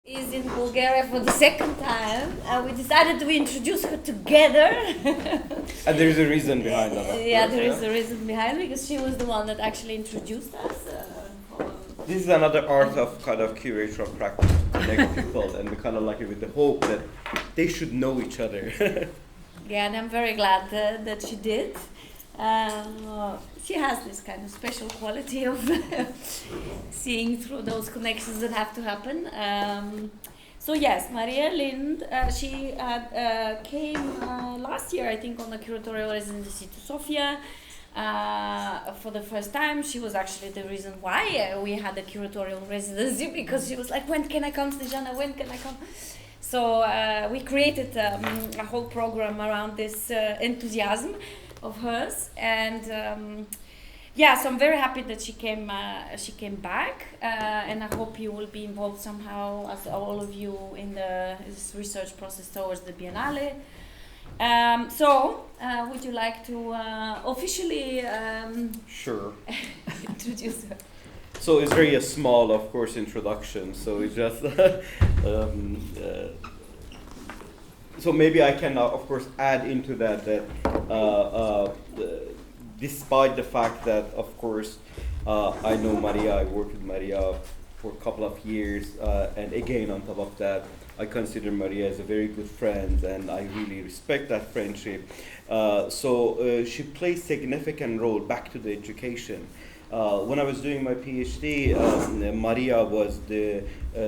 Is in Bulgaria for the second time. We decided to introduce her together. And there is a reason behind that. There is a reason behind it, because she was the one that actually introduced us. This is another art of kind of curatorial practice to connect people, and we kind of like it with the hope that they should know each other. Yeah, and I'm very glad that she did. She has this kind of special quality of seeing through those connections that have to happen. So yes, Maria Lind, she came last year, I think, on a curatorial residency to Sofia. For the first time. She was actually the reason why we had a curatorial residency, because she was like, when can I come, Snezhana, when can I come? So we created a whole program around this enthusiasm of hers, and so I'm very happy that she came back, and I hope you will be involved somehow, as all of you, in this research process towards the Biennale. Would you like to officially Sure. introduce her? So it's very a small, of course, introduction. So it's just so maybe I can, of course, add into that despite the fact that, of course, I know Maria, I worked with Maria for a couple of years, and again, on top of that, I consider Maria as a very good friend, and I really respect that friendship. So she plays significant role back to the education. When I was doing my PhD, Maria was the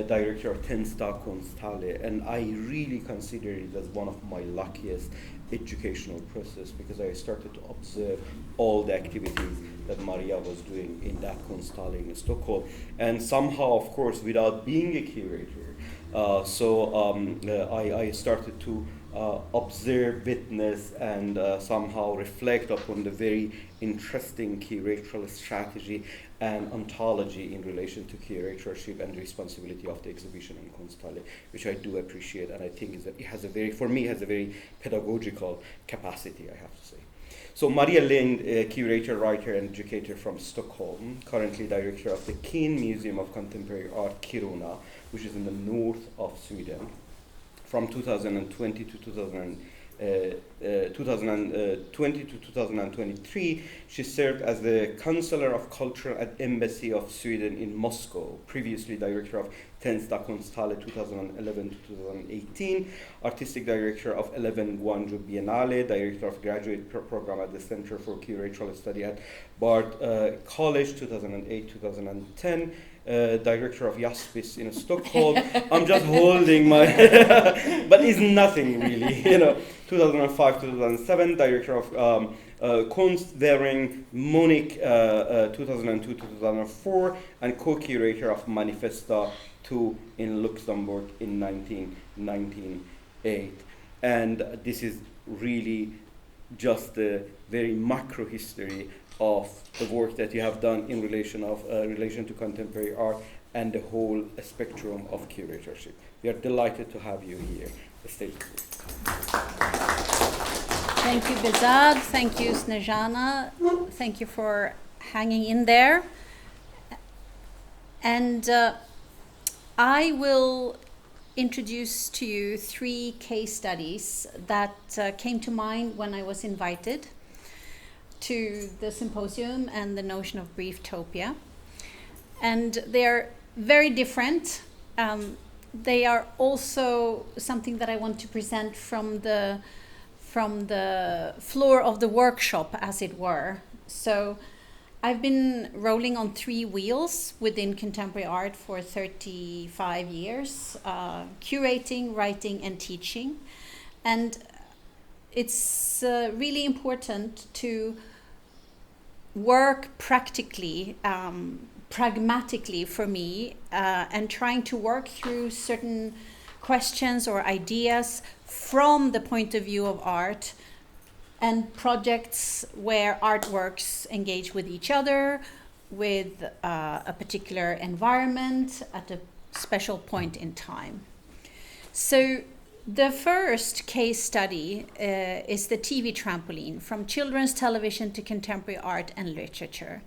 director of Tensta Konsthall, and I really consider it as one of my luckiest educational process, because I started to observe all the activities that Maria was doing in that Konsthall in Stockholm, and somehow, of course, without being a curator, I started to observe, witness, and somehow reflect upon the very interesting curatorial strategy and ontology in relation to curatorship and responsibility of the exhibition in Konsthall, which I do appreciate, and I think is that it has a very pedagogical capacity, I have to say. So Maria Lind, a curator, writer, and educator from Stockholm, currently director of the Keen Museum of Contemporary Art, Kiruna, which is in the north of Sweden. From 2020 to 2023, she served as the Counselor of Culture at Embassy of Sweden in Moscow, previously director of Tensta Konsthall 2011 to 2018, artistic director of 11 Guangzhou Biennale, director of graduate program at the Center for Curatorial Study at Bard College 2008-2010, director of Jaspis in Stockholm. I'm just holding my, but it's nothing really, 2005-2007, director of Kunstväring Munich 2002-2004, and co-curator of Manifesta 2 in Luxembourg in 1998. And this is really just the very macro history of the work that you have done in relation to contemporary art and the whole spectrum of curatorship. We are delighted to have you here. The stage is yours. Thank you, Bezad. Thank you, Snezhana. Thank you for hanging in there. And I will introduce to you 3 case studies that came to mind when I was invited to the symposium and the notion of Brieftopia. And they're very different. They are also something that I want to present from the floor of the workshop, as it were. So I've been rolling on 3 wheels within contemporary art for 35 years, curating, writing, and teaching. And it's really important to work practically, pragmatically for me, and trying to work through certain questions or ideas from the point of view of art and projects where artworks engage with each other, with a particular environment at a special point in time. So the first case study is the TV trampoline, from children's television to contemporary art and literature,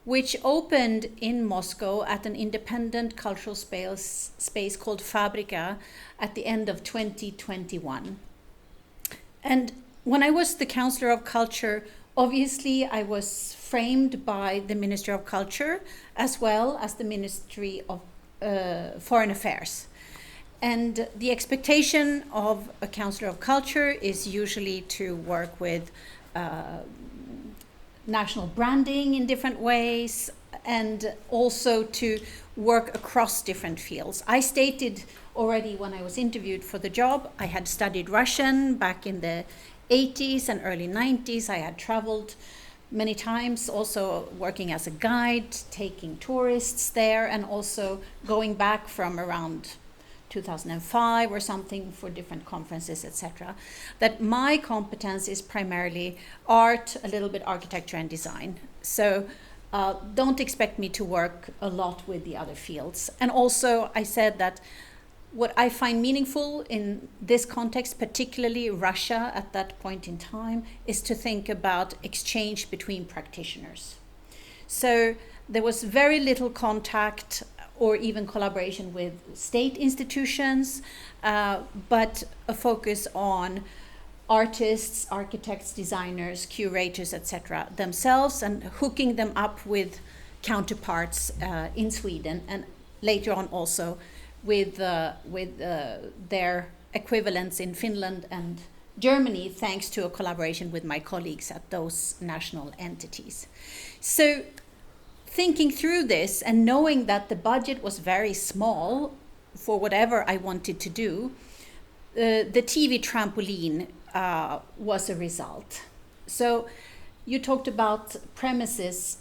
which opened in Moscow at an independent cultural space called Fabrika at the end of 2021. And when I was the Counselor of Culture, obviously I was framed by the Ministry of Culture as well as the Ministry of Foreign Affairs. And the expectation of a Counselor of Culture is usually to work with national branding in different ways, and also to work across different fields. I stated already when I was interviewed for the job, I had studied Russian back in the 80s and early 90s. I had traveled many times, also working as a guide, taking tourists there, and also going back from around 2005 or something for different conferences, etc. That my competence is primarily art, a little bit architecture and design. So don't expect me to work a lot with the other fields. And also I said that what I find meaningful in this context, particularly Russia at that point in time, is to think about exchange between practitioners. So there was very little contact or even collaboration with state institutions, but a focus on artists, architects, designers, curators, etc. themselves, and hooking them up with counterparts in Sweden, and later on also with their equivalents in Finland and Germany, thanks to a collaboration with my colleagues at those national entities. So thinking through this and knowing that the budget was very small for whatever I wanted to do, the TV trampoline was a result. So you talked about premises,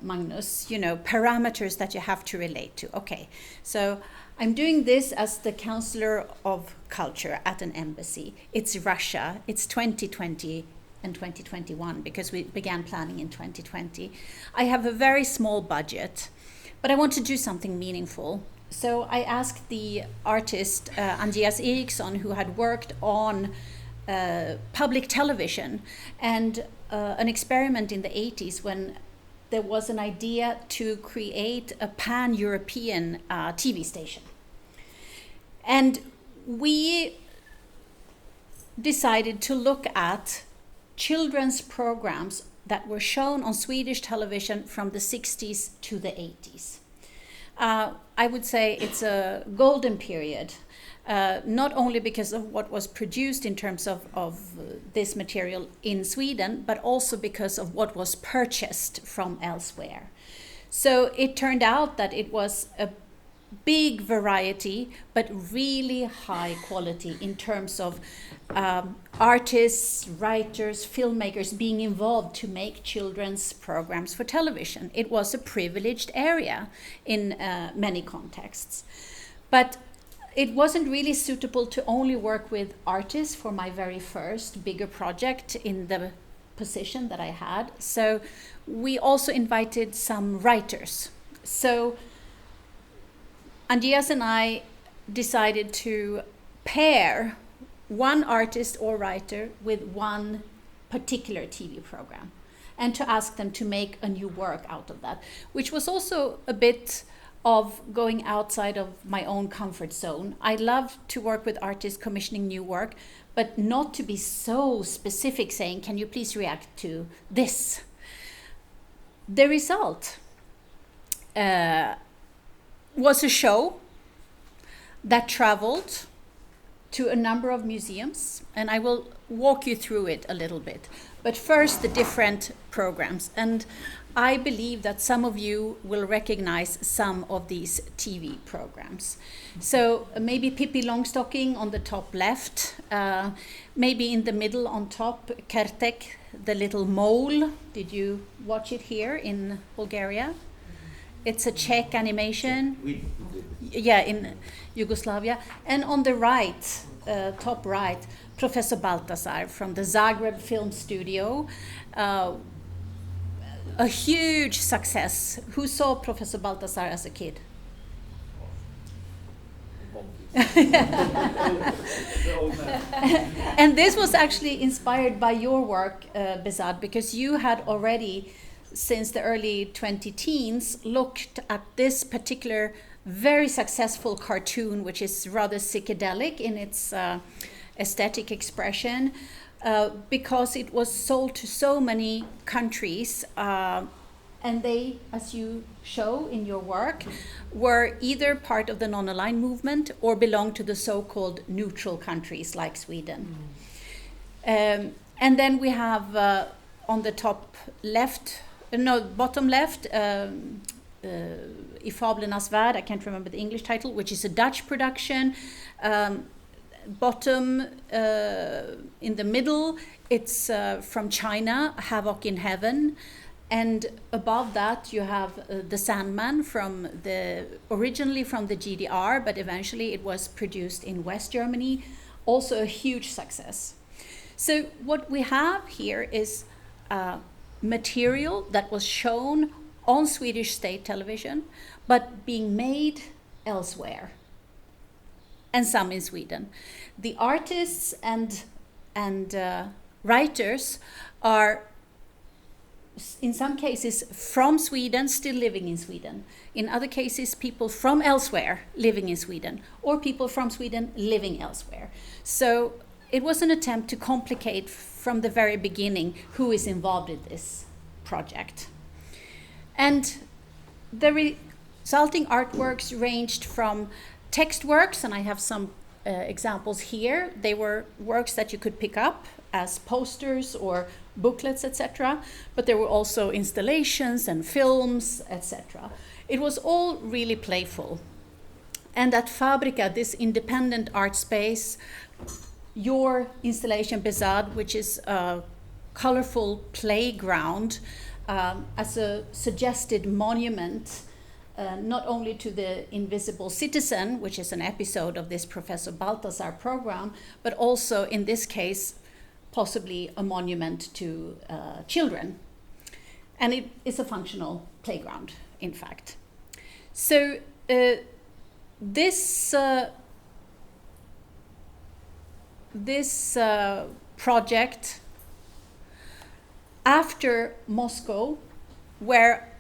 Magnus, parameters that you have to relate to. Okay, so I'm doing this as the Counselor of Culture at an embassy. It's Russia, it's 2020 and 2021, because we began planning in 2020. I have a very small budget, but I want to do something meaningful. So I asked the artist Andreas Eriksson, who had worked on public television and an experiment in the 80s when there was an idea to create a pan-European TV station. And we decided to look at children's programs that were shown on Swedish television from the 60s to the 80s. I would say it's a golden period, not only because of what was produced in terms of this material in Sweden, but also because of what was purchased from elsewhere. So it turned out that it was a big variety, but really high quality in terms of artists, writers, filmmakers being involved to make children's programs for television. It was a privileged area in many contexts. But it wasn't really suitable to only work with artists for my very first bigger project in the position that I had. So we also invited some writers. So Andreas and I decided to pair one artist or writer with one particular TV program and to ask them to make a new work out of that, which was also a bit of going outside of my own comfort zone. I love to work with artists commissioning new work, but not to be so specific saying, can you please react to this? The result was a show that traveled to a number of museums, and I will walk you through it a little bit. But first, the different programs. And I believe that some of you will recognize some of these TV programs. So maybe Pippi Longstocking on the top left, maybe in the middle on top, Kertek, the little mole. Did you watch it here in Bulgaria? It's a Czech animation. Yeah, in Yugoslavia. And on the right, top right, Professor Baltasar from the Zagreb Film Studio. A huge success. Who saw Professor Baltasar as a kid? And this was actually inspired by your work, Bezad, because you had already since the early 20-teens, looked at this particular very successful cartoon, which is rather psychedelic in its aesthetic expression, because it was sold to so many countries, and they, as you show in your work, were either part of the non-aligned movement or belonged to the so-called neutral countries like Sweden. And then we have on the bottom left, I Fablernas Värld, I can't remember the English title, which is a Dutch production. Bottom in the middle, it's from China, Havoc in Heaven. And above that you have The Sandman, originally from the GDR, but eventually it was produced in West Germany, also a huge success. So what we have here is material that was shown on Swedish state television, but being made elsewhere, and some in Sweden. The artists and writers are, in some cases, from Sweden, still living in Sweden. In other cases, people from elsewhere living in Sweden, or people from Sweden living elsewhere. So it was an attempt to complicate from the very beginning who is involved in this project. And the resulting artworks ranged from text works, and I have some examples here. They were works that you could pick up as posters or booklets, etc. But there were also installations and films, etc. It was all really playful. And at Fabrica, this independent art space, your installation Bezad, which is a colorful playground, as a suggested monument, not only to the invisible citizen, which is an episode of this Professor Balthasar program, but also in this case, possibly a monument to children. And it is a functional playground, in fact. So this project, after Moscow, where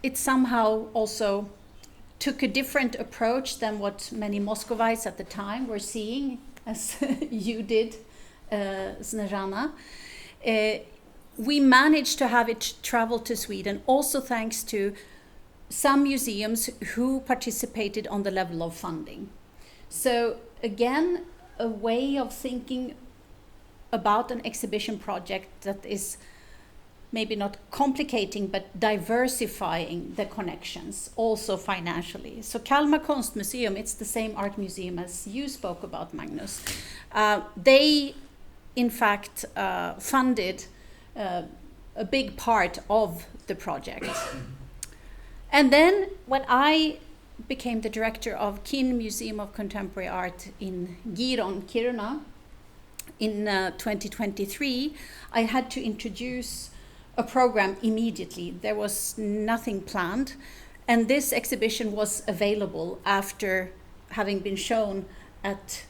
it somehow also took a different approach than what many Muscovites at the time were seeing, as you did, Snezhana. We managed to have it travel to Sweden, also thanks to some museums who participated on the level of funding. So again, a way of thinking about an exhibition project that is maybe not complicating, but diversifying the connections, also financially. So Kalmar Konstmuseum, it's the same art museum as you spoke about, Magnus. They, in fact, funded a big part of the project. And then when I became the director of Kin Museum of Contemporary Art in Giron, Kiruna, in 2023, I had to introduce a program immediately. There was nothing planned, and this exhibition was available after having been shown at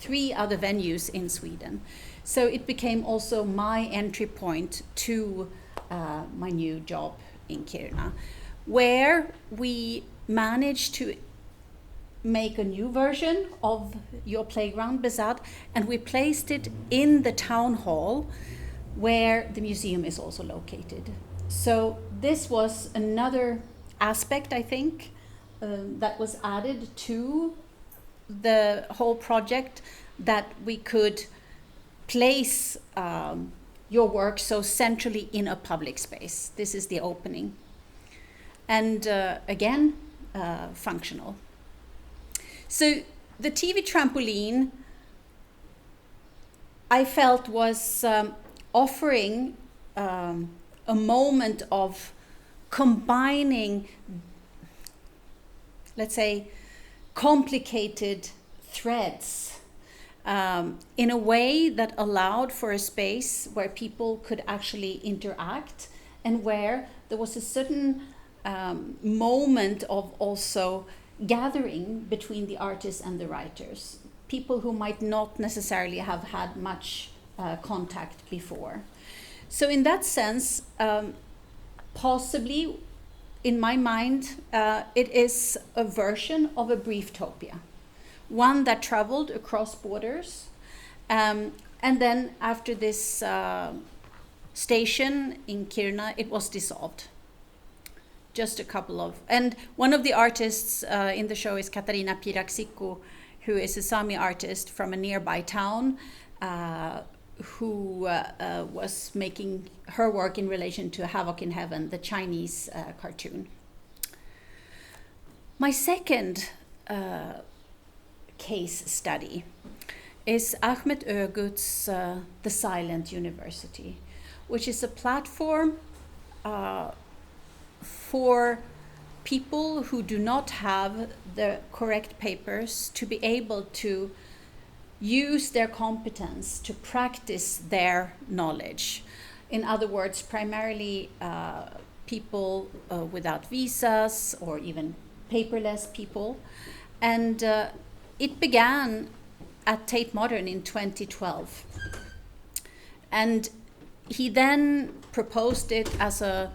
3 other venues in Sweden. So it became also my entry point to my new job in Kiruna, where we managed to make a new version of your playground, Bezad, and we placed it in the town hall where the museum is also located. So this was another aspect, I think, that was added to the whole project, that we could place your work so centrally in a public space. This is the opening. And again, functional. So the TV trampoline, I felt, was offering a moment of combining, let's say, complicated threads in a way that allowed for a space where people could actually interact, and where there was a certain moment of also gathering between the artists and the writers, people who might not necessarily have had much contact before. So in that sense, possibly, in my mind, it is a version of a brieftopia, one that traveled across borders, and then after this station in Kiruna, it was dissolved. Just a couple of, and one of the artists in the show is Katarina Piraksiku, who is a Sami artist from a nearby town, who was making her work in relation to Havoc in Heaven, the Chinese cartoon. My second case study is Ahmet Ogut's The Silent University, which is a platform for people who do not have the correct papers to be able to use their competence to practice their knowledge. In other words, primarily people without visas or even paperless people. And it began at Tate Modern in 2012. And he then proposed it as a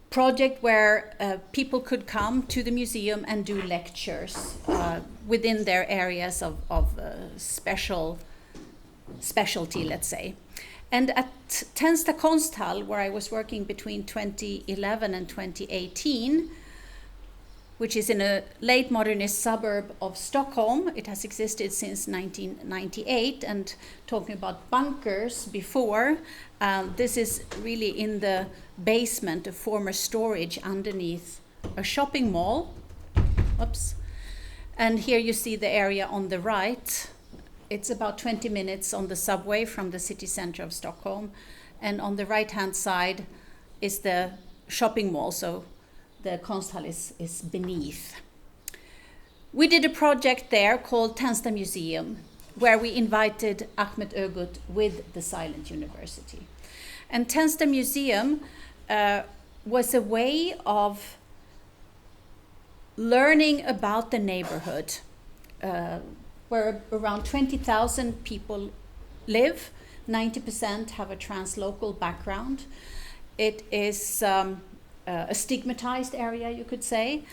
project where people could come to the museum and do lectures within their areas of specialty, let's say. And at Tensta Konsthall, where I was working between 2011 and 2018, which is in a late modernist suburb of Stockholm. It has existed since 1998, and talking about bunkers before, this is really in the basement, a former storage underneath a shopping mall. Oops. And here you see the area on the right. It's about 20 minutes on the subway from the city center of Stockholm. And on the right-hand side is the shopping mall, so the Konsthall is beneath. We did a project there called Tensta Museum, where we invited Ahmet Ogut with the Silent University. And Tensta Museum was a way of learning about the neighborhood, where around 20,000 people live. 90% have a translocal background. It is a stigmatized area, you could say.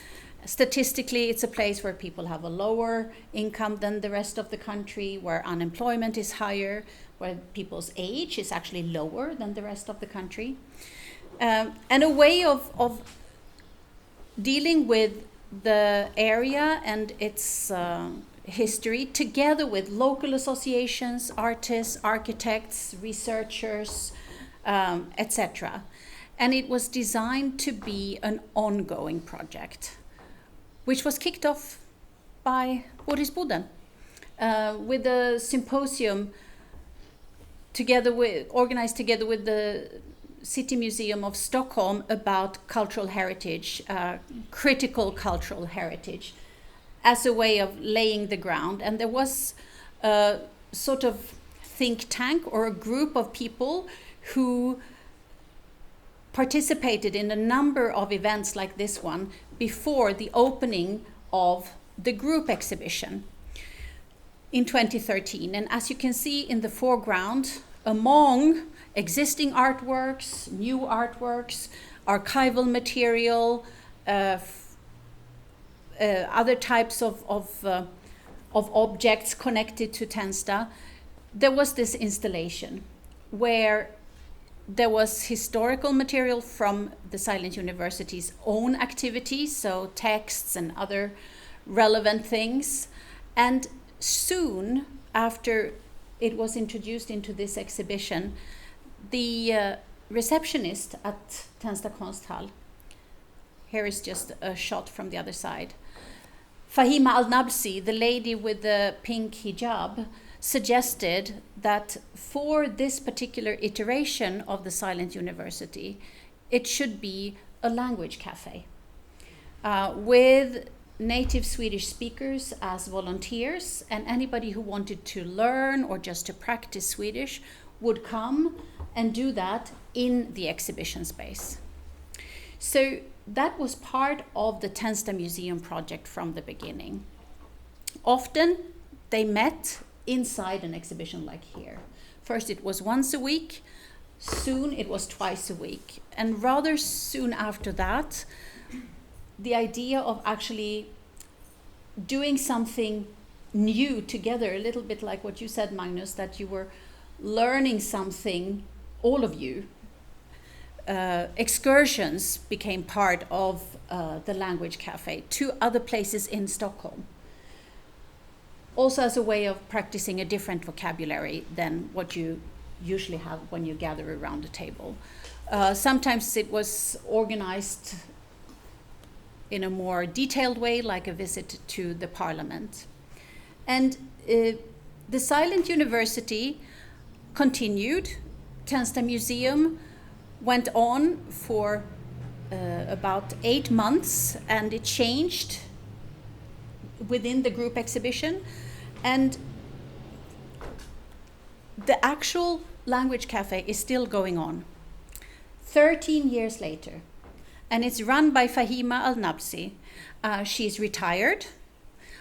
Statistically, it's a place where people have a lower income than the rest of the country, where unemployment is higher, where people's age is actually lower than the rest of the country. And a way of dealing with the area and its history, together with local associations, artists, architects, researchers, etc. And it was designed to be an ongoing project, which was kicked off by Boris Boden with a symposium organized together with the City Museum of Stockholm about cultural heritage, critical cultural heritage, as a way of laying the ground. And there was a sort of think tank or a group of people who participated in a number of events like this one before the opening of the group exhibition in 2013. And as you can see in the foreground, among existing artworks, new artworks, archival material, other types of objects connected to Tensta, there was this installation where there was historical material from the Silent University's own activities, so texts and other relevant things. And soon after it was introduced into this exhibition, the receptionist at Tensta Konsthall, here is just a shot from the other side, Fahima Al-Nabsi, the lady with the pink hijab, suggested that for this particular iteration of the Silent University, it should be a language cafe with native Swedish speakers as volunteers, and anybody who wanted to learn or just to practice Swedish would come and do that in the exhibition space. So that was part of the Tensta Museum project from the beginning. Often they met inside an exhibition like here. First it was once a week, Soon it was twice a week. And rather soon after that, the idea of actually doing something new together, a little bit like what you said, Magnus, that you were learning something, all of you. Excursions became part of the language cafe to other places in Stockholm. Also as a way of practicing a different vocabulary than what you usually have when you gather around a table. Sometimes it was organized in a more detailed way, like a visit to the parliament. And the Silent University continued. Tensta Museum went on for about 8 months, and it changed within the group exhibition. And the actual language cafe is still going on 13 years later, and it's run by Fahima Al-Nabsi. She's retired,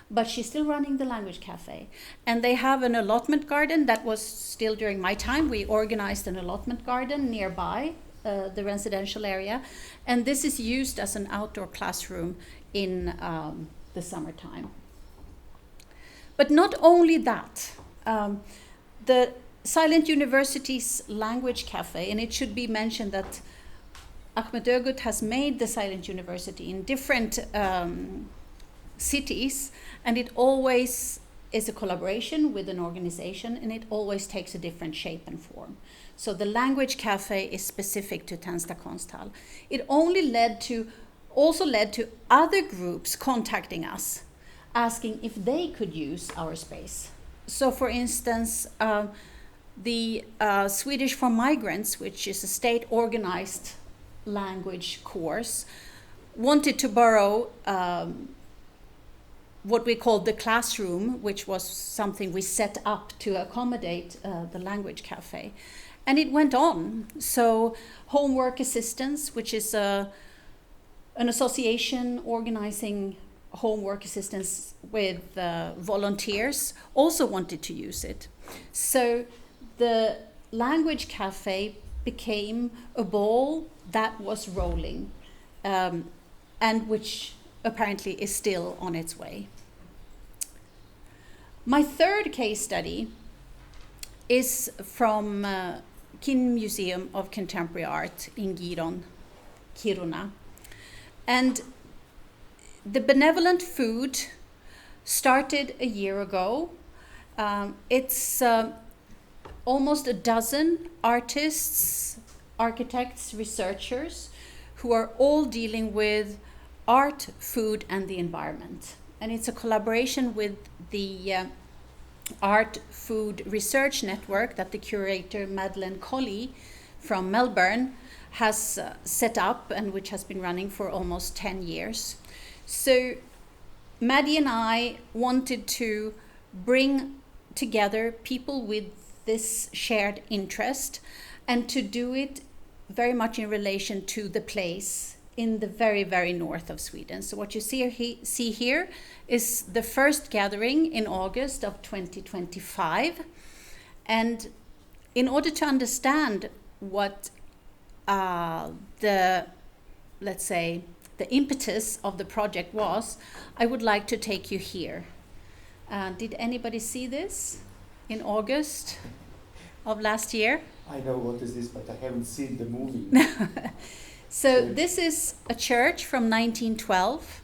but she's still running the language cafe. And they have an allotment garden that was still during my time. We organized an allotment garden nearby the residential area, and this is used as an outdoor classroom in the summertime. But not only that, the Silent University's language cafe, and it should be mentioned that Ahmет Огут has made the Silent University in different cities, and it always is a collaboration with an organization, and it always takes a different shape and form. So the language cafe is specific to Tensta Konsthall. It also led to other groups contacting us, asking if they could use our space. So for instance, the Swedish for Migrants, which is a state-organized language course, wanted to borrow what we called the classroom, which was something we set up to accommodate the language cafe. And it went on. So Homework Assistance, which is an association organizing homework assistance with volunteers, also wanted to use it. So the language cafe became a ball that was rolling, and which apparently is still on its way. My third case study is from Kin Museum of Contemporary Art in Giron, Kiruna. And the Benevolent Food started a year ago. It's almost a dozen artists, architects, researchers who are all dealing with art, food, and the environment. And it's a collaboration with the Art Food Research Network that the curator Madeleine Colley from Melbourne has set up, and which has been running for almost 10 years. So Maddie and I wanted to bring together people with this shared interest, and to do it very much in relation to the place in the very, very north of Sweden. So what you see here is the first gathering in August of 2025. And in order to understand what the impetus of the project was, I would like to take you here. Did anybody see this in August of last year? I know what is this, but I haven't seen the movie. So this is a church from 1912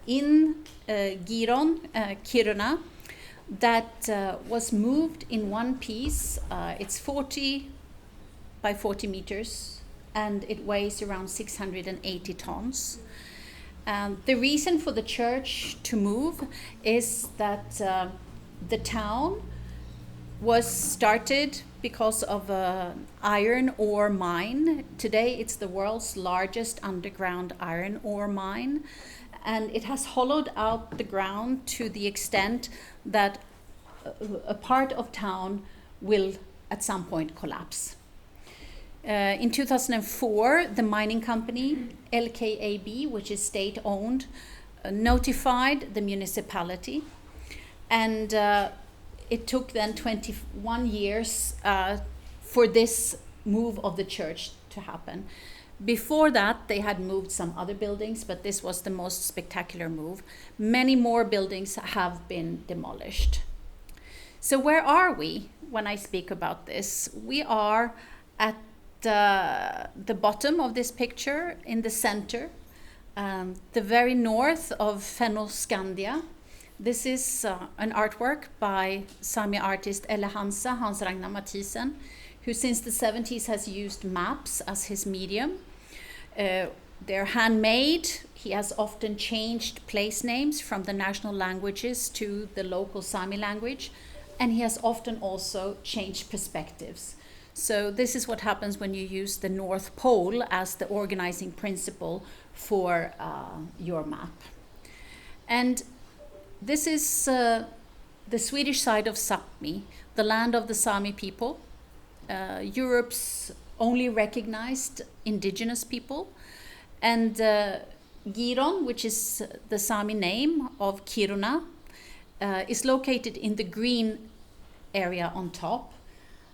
in Giron, Kiruna, that was moved in one piece. It's 40 by 40 meters, and it weighs around 680 tons. The reason for the church to move is that the town was started because of an iron ore mine. Today it's the world's largest underground iron ore mine, and it has hollowed out the ground to the extent that a part of town will at some point collapse. In 2004, the mining company LKAB, which is state-owned, notified the municipality, and it took then 21 years for this move of the church to happen. Before that, they had moved some other buildings, but this was the most spectacular move. Many more buildings have been demolished. So where are we when I speak about this? We are at the bottom of this picture, in the center, the very north of Fennoscandia. This is an artwork by Sami artist Hans Ragnar Mathisen, who since the 70s has used maps as his medium. They're handmade. He has often changed place names from the national languages to the local Sami language, and he has often also changed perspectives. So this is what happens when you use the North Pole as the organizing principle for your map. And this is the Swedish side of Sápmi, the land of the Sami people, Europe's only recognized indigenous people. And Giron, which is the Sami name of Kiruna, is located in the green area on top.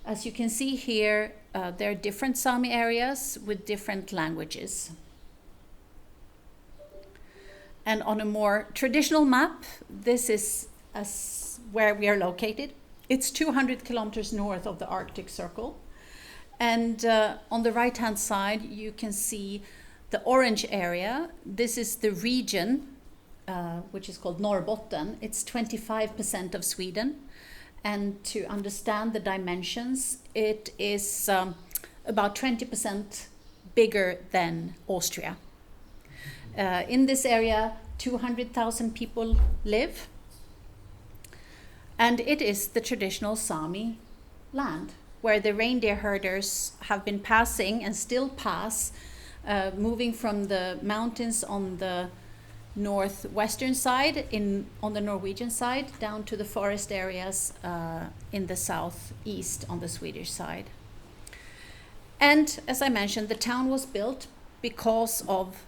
As you can see here, there are different Sami areas with different languages. And on a more traditional map, this is where we are located. It's 200 kilometers north of the Arctic Circle. And on the right-hand side, you can see the orange area. This is the region, which is called Norrbotten. It's 25% of Sweden. And to understand the dimensions, it is about 20% bigger than Austria. In this area, 200,000 people live. And it is the traditional Sami land, where the reindeer herders have been passing and still pass, moving from the mountains on the northwestern side, on the Norwegian side, down to the forest areas in the southeast on the Swedish side. And as I mentioned, the town was built because of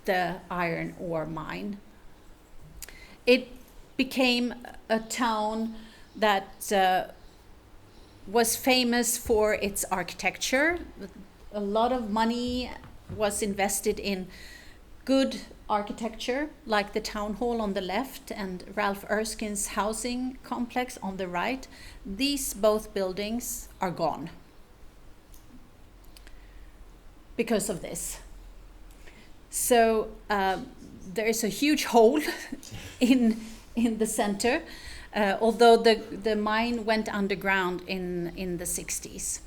the iron ore mine. It became a town that was famous for its architecture. A lot of money was invested in good architecture, like the town hall on the left and Ralph Erskine's housing complex on the right. These both buildings are gone because of this. So there is a huge hole in the center, although the mine went underground in the 60s.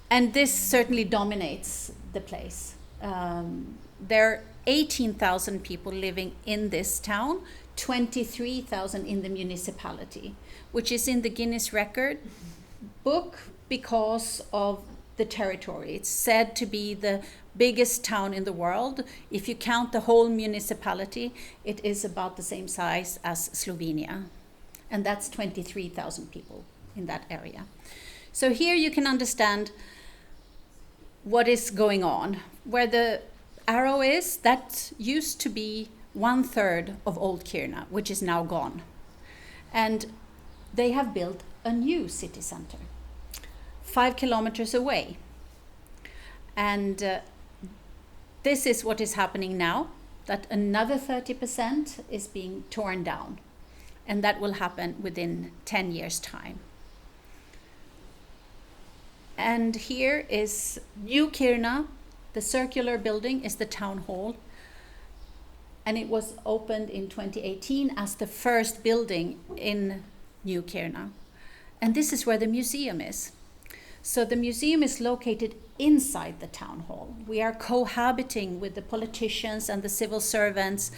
And this certainly dominates the place. There are 18,000 people living in this town, 23,000 in the municipality, which is in the Guinness Record book because of the territory. It's said to be the biggest town in the world. If you count the whole municipality, it is about the same size as Slovenia. And that's 23,000 people in that area. So here you can understand what is going on. Where the arrow is, that used to be 1/3 of Old Kiruna, which is now gone. And they have built a new city center 5 kilometers away. And this is what is happening now, that another 30% is being torn down. And that will happen within 10 years' time. And here is New Kiruna. The circular building is the town hall. And it was opened in 2018 as the first building in New Kiruna. And this is where the museum is. So the museum is located inside the town hall. We are cohabiting with the politicians and the civil servants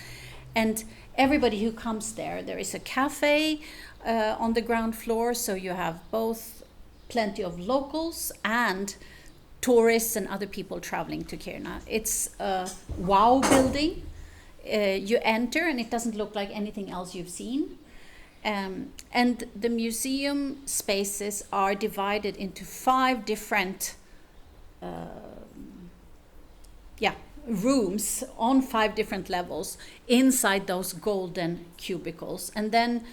and everybody who comes there. There is a cafe on the ground floor, so you have both plenty of locals and tourists and other people traveling to Kiruna. It's a wow building. You enter and it doesn't look like anything else you've seen. And the museum spaces are divided into 5 different rooms on 5 different levels inside those golden cubicles. And then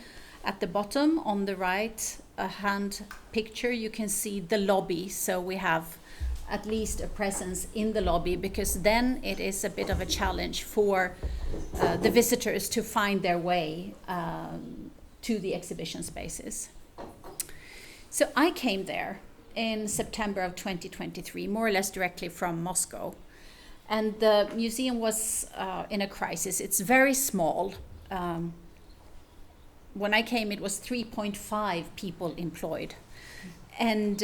at the bottom on the right, a hand picture, you can see the lobby. So we have at least a presence in the lobby, because then it is a bit of a challenge for the visitors to find their way to the exhibition spaces. So I came there in September of 2023, more or less directly from Moscow. And the museum was in a crisis. It's very small. When I came, it was 3.5 people employed. And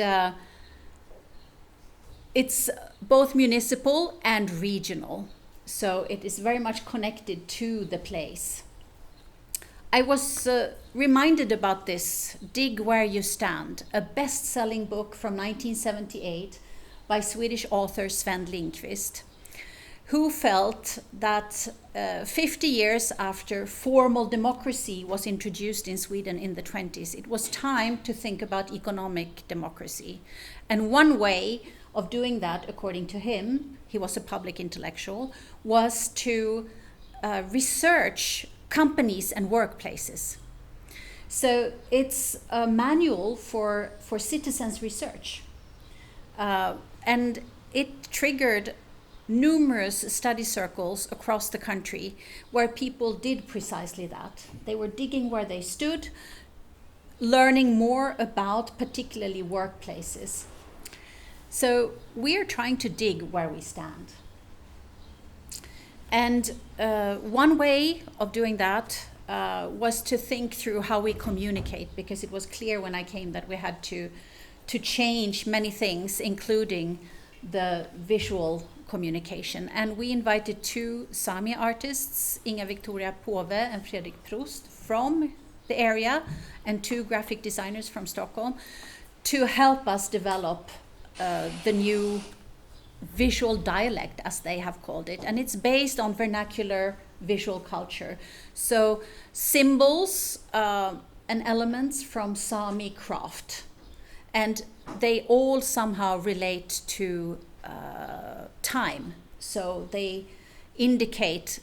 it's both municipal and regional. So it is very much connected to the place. I was reminded about this, Dig Where You Stand, a best-selling book from 1978 by Swedish author Sven Lindqvist, who felt that 50 years after formal democracy was introduced in Sweden in the 20s, it was time to think about economic democracy. And one way of doing that, according to him, he was a public intellectual, was to research companies and workplaces. So it's a manual for citizens' research. And it triggered numerous study circles across the country where people did precisely that. They were digging where they stood, learning more about particularly workplaces. So we are trying to dig where we stand. And one way of doing that was to think through how we communicate, because it was clear when I came that we had to change many things, including the visual communication. And we invited two Sami artists, Inga Victoria Pove and Fredrik Prost, from the area, and two graphic designers from Stockholm, to help us develop the new visual dialect, as they have called it. And it's based on vernacular visual culture. So symbols and elements from Sami craft. And they all somehow relate to time. So they indicate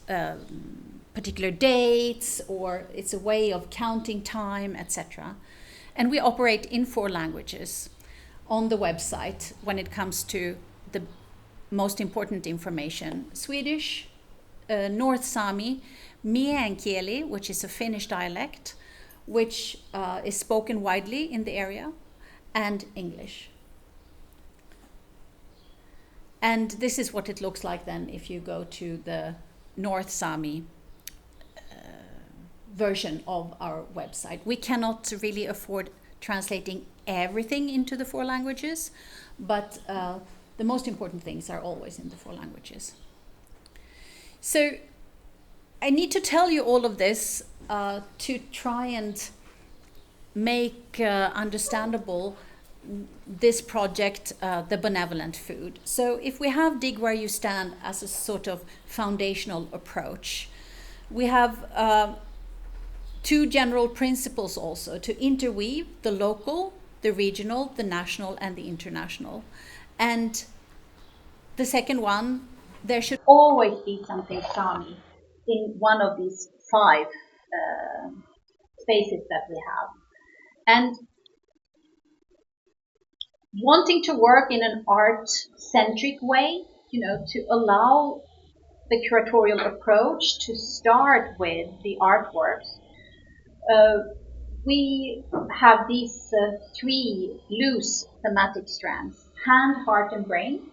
particular dates, or it's a way of counting time, etc. And we operate in 4 languages on the website when it comes to the most important information: Swedish, North Sami, meänkieli, which is a Finnish dialect, which is spoken widely in the area, and English. And this is what it looks like then if you go to the North Sami version of our website. We cannot really afford translating everything into the 4 languages, but the most important things are always in the 4 languages. So I need to tell you all of this to try and make understandable this project, The Benevolent Food. So if we have Dig Where You Stand as a sort of foundational approach, we have 2 general principles also: to interweave the local, the regional, the national, and the international. And the second one, there should always be something Sami in one of these 5 spaces that we have. And wanting to work in an art-centric way, to allow the curatorial approach to start with the artworks, we have these 3 loose thematic strands: hand, heart, and brain.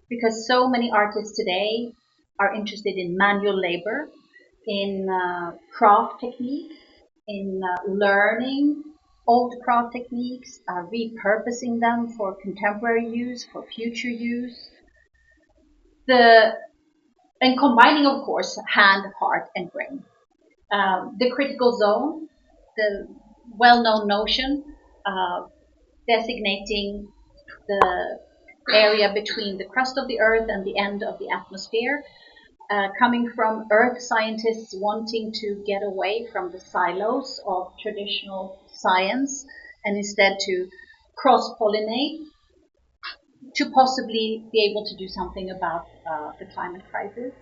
Because so many artists today are interested in manual labor, in craft techniques, in learning old craft techniques, repurposing them for contemporary use, for future use, and combining, of course, hand, heart, and brain. The critical zone, the well-known notion designating the area between the crust of the earth and the end of the atmosphere, coming from earth scientists wanting to get away from the silos of traditional science and instead to cross-pollinate, to possibly be able to do something about the climate crisis.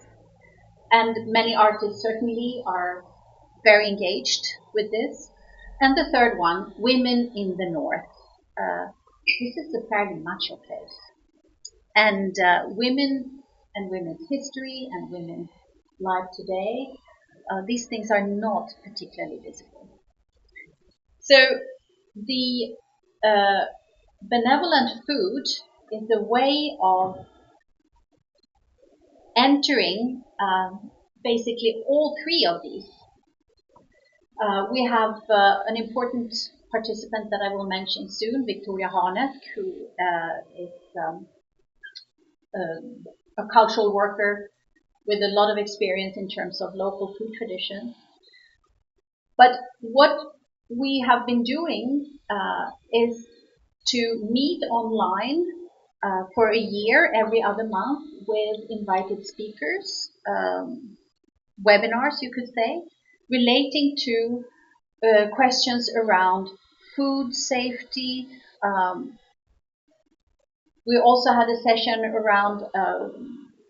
And many artists certainly are very engaged with this. And the third one, women in the north. This is a fairly macho place. And women and women's history and women's life today, these things are not particularly visible. So the benevolent food is a way of entering basically all three of these. We have an important participant that I will mention soon, Victoria Harnett, who is a cultural worker with a lot of experience in terms of local food traditions. But what we have been doing is to meet online for a year, every other month, with invited speakers, webinars, you could say, relating to questions around food safety. We also had a session around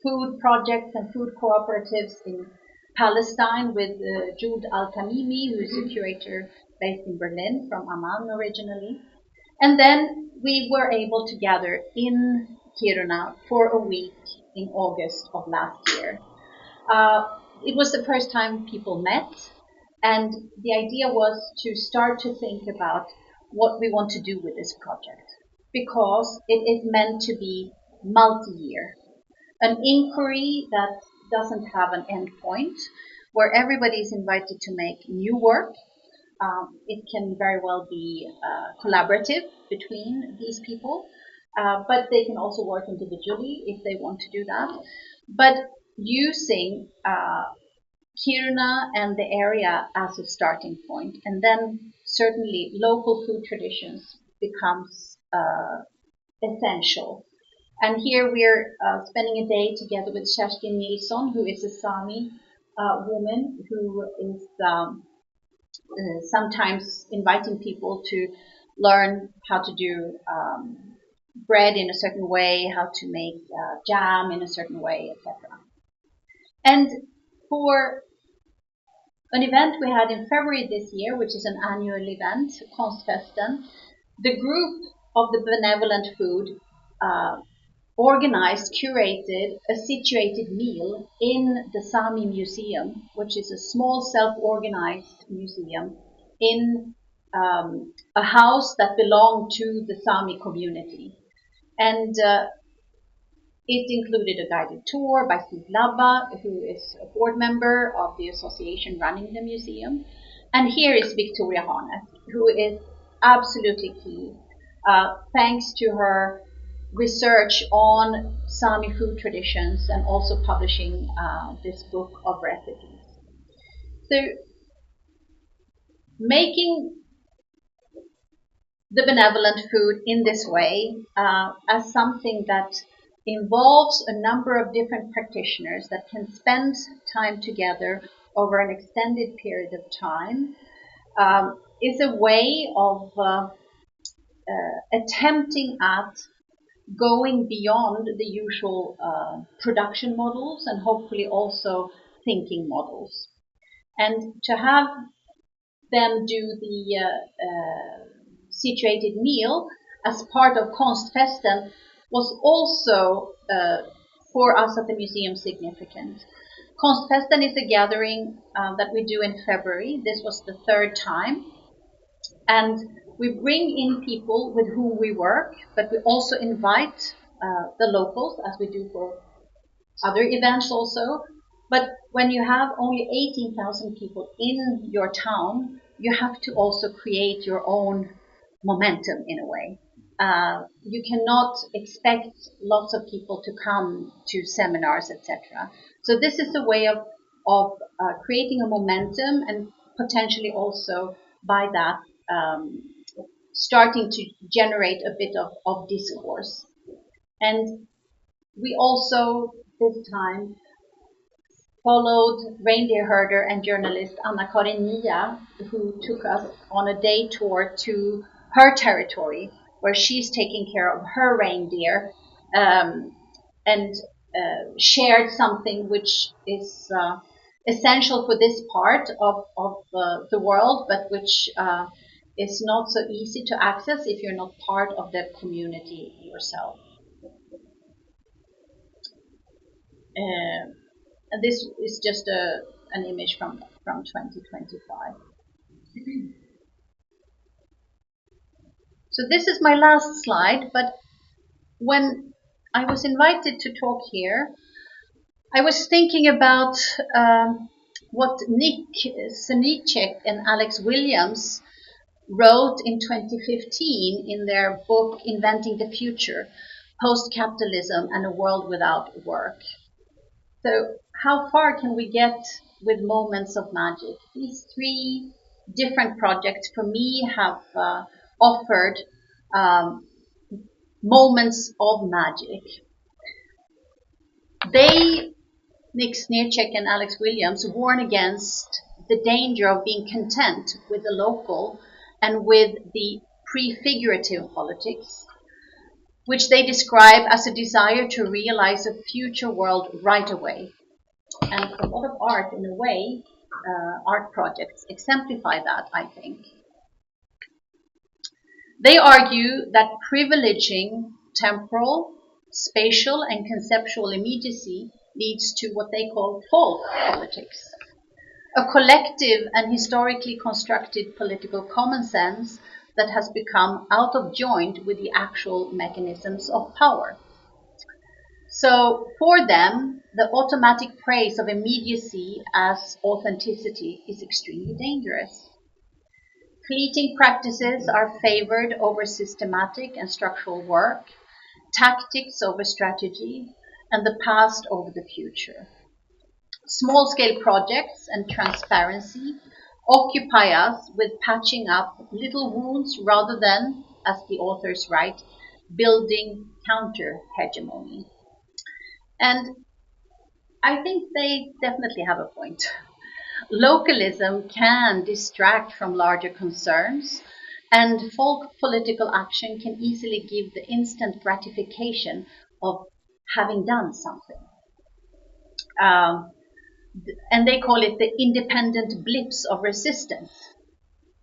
food projects and food cooperatives in Palestine with Jude Al-Tamimi, who is a curator based in Berlin, from Amman originally. And then we were able to gather in Kiruna for a week in August of last year. It was the first time people met, and the idea was to start to think about what we want to do with this project, because it is meant to be multi-year, an inquiry that doesn't have an end point, where everybody is invited to make new work. It can very well be collaborative between these people, but they can also work individually if they want to do that. But using Kiruna and the area as a starting point, and then certainly local food traditions becomes essential. And here we're spending a day together with Kerstin Nilsson, who is a Sami woman who is sometimes inviting people to learn how to do bread in a certain way, how to make jam in a certain way, etc. And for an event we had in February this year, which is an annual event, Konstfesten, the group of the benevolent food organized, curated a situated meal in the Sami Museum, which is a small self-organized museum in a house that belonged to the Sami community. And it included a guided tour by Steve Labba, who is a board member of the association running the museum. And here is Victoria Harnett, who is absolutely key, thanks to her research on Sami food traditions and also publishing this book of recipes. So making the benevolent food in this way as something that involves a number of different practitioners that can spend time together over an extended period of time is a way of attempting at going beyond the usual production models and hopefully also thinking models. And to have them do the situated meal as part of Konstfesten was also for us at the museum significant. Konstfesten is a gathering that we do in February. This was the third time. And we bring in people with whom we work, but we also invite the locals, as we do for other events also. But when you have only 18,000 people in your town, you have to also create your own momentum in a way. You cannot expect lots of people to come to seminars, etc. So this is a way of creating a momentum and potentially also by that starting to generate a bit of discourse. And we also this time followed reindeer herder and journalist Anna-Karin Nia, who took us on a day tour to her territory, where she's taking care of her reindeer, and shared something which is essential for this part of the world, but which is not so easy to access if you're not part of the community yourself. And this is just an image from 2025. So this is my last slide, but when I was invited to talk here, I was thinking about what Nick Senichek and Alex Williams wrote in 2015 in their book Inventing the Future, Post-Capitalism and a World Without Work. So how far can we get with moments of magic? These three different projects for me have offered moments of magic. They, Nick Sniechek and Alex Williams, warn against the danger of being content with the local and with the prefigurative politics, which they describe as a desire to realize a future world right away. And a lot of art, in a way, art projects exemplify that, I think. They argue that privileging temporal, spatial, and conceptual immediacy leads to what they call folk politics, a collective and historically constructed political common sense that has become out of joint with the actual mechanisms of power. So for them, the automatic praise of immediacy as authenticity is extremely dangerous. Fleeting practices are favored over systematic and structural work, tactics over strategy, and the past over the future. Small-scale projects and transparency occupy us with patching up little wounds rather than, as the authors write, building counter-hegemony. And I think they definitely have a point. Localism can distract from larger concerns, and folk political action can easily give the instant gratification of having done something. And they call it the independent blips of resistance.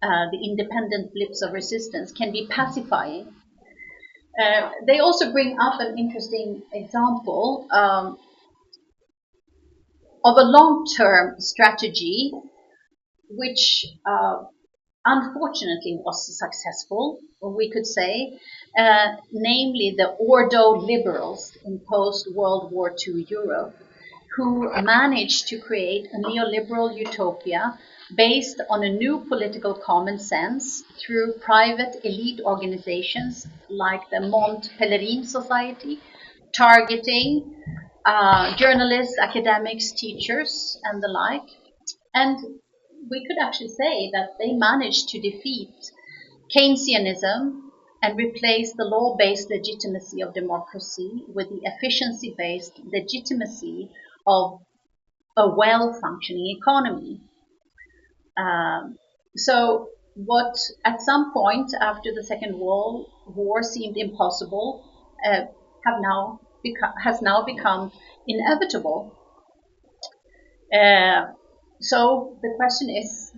The independent blips of resistance can be pacifying. They also bring up an interesting example of a long-term strategy which unfortunately was successful, or we could say, namely the Ordo liberals in post-World War II Europe, who managed to create a neoliberal utopia based on a new political common sense through private elite organizations like the Mont Pelerin Society, targeting journalists, academics, teachers, and the like. And we could actually say that they managed to defeat Keynesianism and replace the law-based legitimacy of democracy with the efficiency-based legitimacy of a well-functioning economy. So what at some point after the Second World War seemed impossible has now become inevitable. So the question is,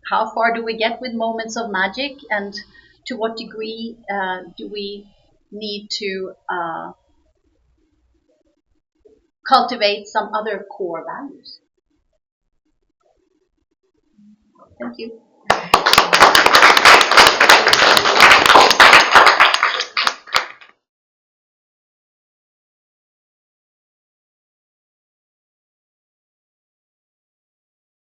how far do we get with moments of magic, and to what degree do we need to cultivate some other core values? Thank you.